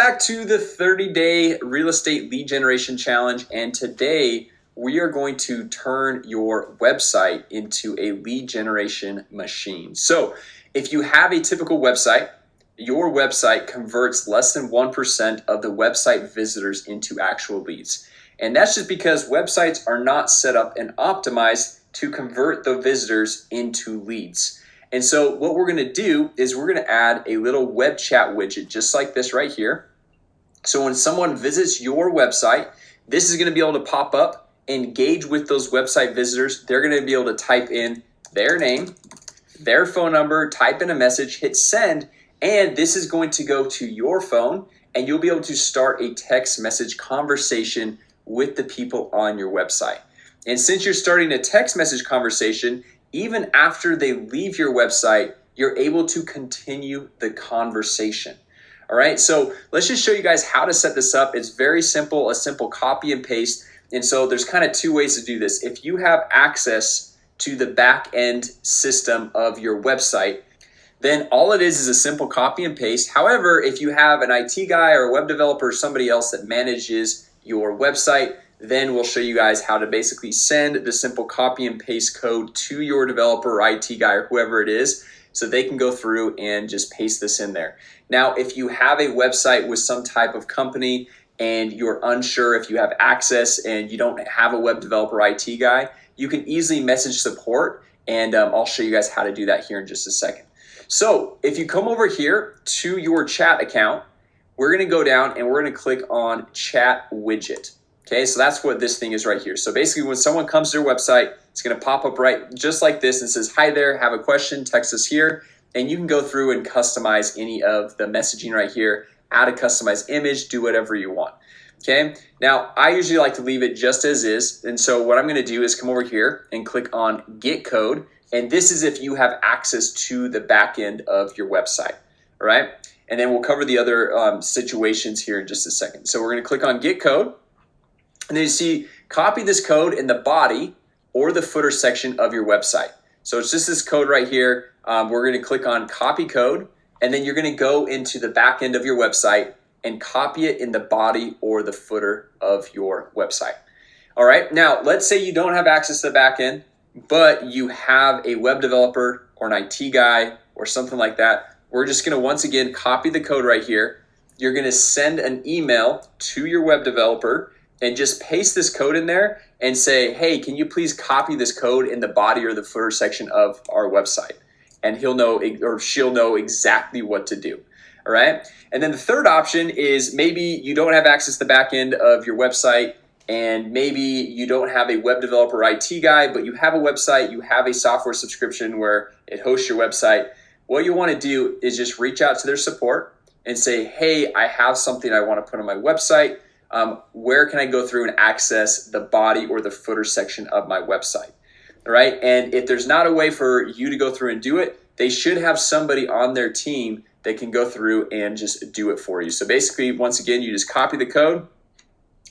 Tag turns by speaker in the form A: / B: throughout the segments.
A: back to the 30-day real estate lead generation challenge, and today we are going to turn your website into a lead generation machine. So if you have a typical website, your website converts less than 1% of the website visitors into actual leads. And that's just because websites are not set up and optimized to convert the visitors into leads. And so what we're going to do is we're going to add a little web chat widget just like this right here. So when someone visits your website, this is going to be able to pop up, engage with those website visitors. They're going to be able to type in their name, their phone number, type in a message, hit send, and this is going to go to your phone, and you'll be able to start a text message conversation with the people on your website. And since you're starting a text message conversation, even after they leave your website, you're able to continue the conversation. All right, so let's just show you guys how to set this up. It's very simple, a simple copy and paste. And so there's kind of two ways to do this. If you have access to the back end system of your website, then all it is a simple copy and paste. However, if you have an IT guy or a web developer or somebody else that manages your website, then we'll show you guys how to basically send the simple copy and paste code to your developer or IT guy or whoever it is, so they can go through and just paste this in there. Now, if you have a website with some type of company and you're unsure if you have access and you don't have a web developer or IT guy, you can easily message support, and I'll show you guys how to do that here in just a second. So if you come over here to your chat account, we're going to go down and we're going to click on chat widget. Okay, so that's what this thing is right here. So basically when someone comes to your website, it's going to pop up right just like this and says, hi there, have a question, text us here. And you can go through and customize any of the messaging right here, add a customized image, do whatever you want. Okay, now I usually like to leave it just as is. And so what I'm going to do is come over here and click on get code. And this is if you have access to the back end of your website. All right, and then we'll cover the other situations here in just a second. So we're going to click on get code. And then you see, copy this code in the body or the footer section of your website. So it's just this code right here. We're going to click on copy code, and then you're going to go into the back end of your website and copy it in the body or the footer of your website. All right, now let's say you don't have access to the back end, but you have a web developer or an IT guy or something like that. We're just going to once again copy the code right here. You're going to send an email to your web developer and just paste this code in there and say, hey, can you please copy this code in the body or the footer section of our website? And he'll know or she'll know exactly what to do. All right. And then the third option is maybe you don't have access to the back end of your website, and maybe you don't have a web developer or IT guy, but you have a website, you have a software subscription where it hosts your website. What you want to do is just reach out to their support and say, hey, I have something I want to put on my website. Where can I go through and access the body or the footer section of my website? All right. And if there's not a way for you to go through and do it, they should have somebody on their team that can go through and just do it for you. So basically, once again, you just copy the code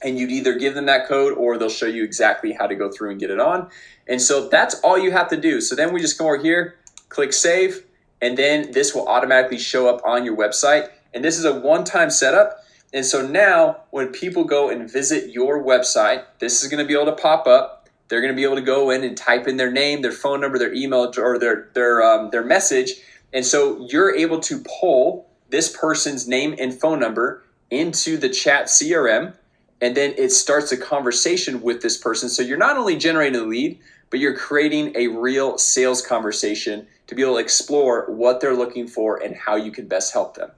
A: and you'd either give them that code or they'll show you exactly how to go through and get it on. And so that's all you have to do. So then we just come over here, click save, and then this will automatically show up on your website. And this is a one-time setup. And so now when people go and visit your website, this is going to be able to pop up. They're going to be able to go in and type in their name, their phone number, their email, or their message. And so you're able to pull this person's name and phone number into the chat CRM, and then it starts a conversation with this person. So you're not only generating a lead, but you're creating a real sales conversation to be able to explore what they're looking for and how you can best help them.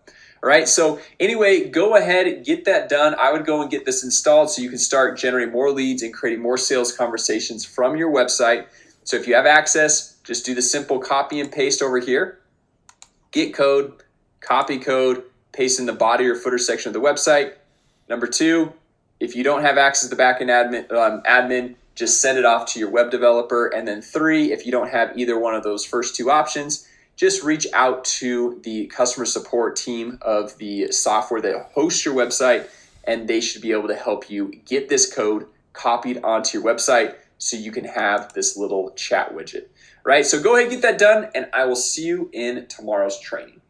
A: All right, so anyway, go ahead, get that done. I would go and get this installed so you can start generating more leads and creating more sales conversations from your website. So if you have access, just do the simple copy and paste over here. Get code, copy code, paste in the body or footer section of the website. Number two, if you don't have access to the backend admin, just send it off to your web developer. And then three, if you don't have either one of those first two options, just reach out to the customer support team of the software that hosts your website, and they should be able to help you get this code copied onto your website so you can have this little chat widget. Right? So go ahead and get that done, and I will see you in tomorrow's training.